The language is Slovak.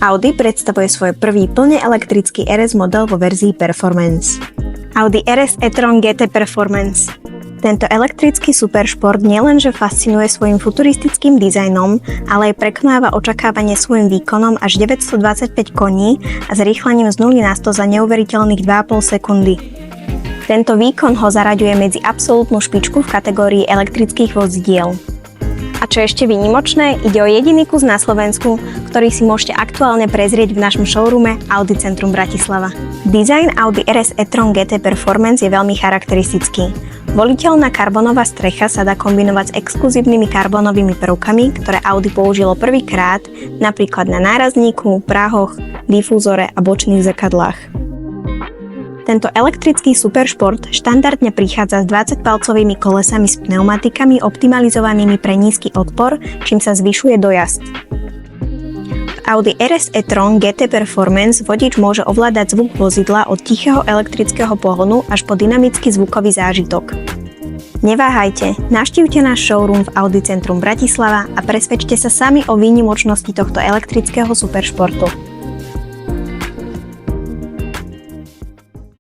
Audi predstavuje svoj prvý plne elektrický RS model vo verzii Performance. Audi RS e-tron GT Performance. Tento elektrický superšport nielenže fascinuje svojim futuristickým dizajnom, ale aj prekonáva očakávanie svojim výkonom až 925 koní a s rýchlením z 0 na 100 za neuveriteľných 2,5 sekundy. Tento výkon ho zaraďuje medzi absolútnu špičku v kategórii elektrických vozidiel. A čo ešte výnimočné, ide o jediný kus na Slovensku, ktorý si môžete aktuálne prezrieť v našom showroome Audi Centrum Bratislava. Dizajn Audi RS e-tron GT Performance je veľmi charakteristický. Voliteľná karbonová strecha sa dá kombinovať s exkluzívnymi karbonovými prvkami, ktoré Audi použilo prvýkrát, napríklad na nárazníku, práhoch, difúzore a bočných zrkadlách. Tento elektrický superšport štandardne prichádza s 20-palcovými kolesami s pneumatikami optimalizovanými pre nízky odpor, čím sa zvyšuje dojazd. V Audi RS e-tron GT Performance vodič môže ovládať zvuk vozidla od tichého elektrického pohonu až po dynamický zvukový zážitok. Neváhajte, navštívte náš showroom v Audi Centrum Bratislava a presvedčte sa sami o výnimočnosti tohto elektrického superšportu.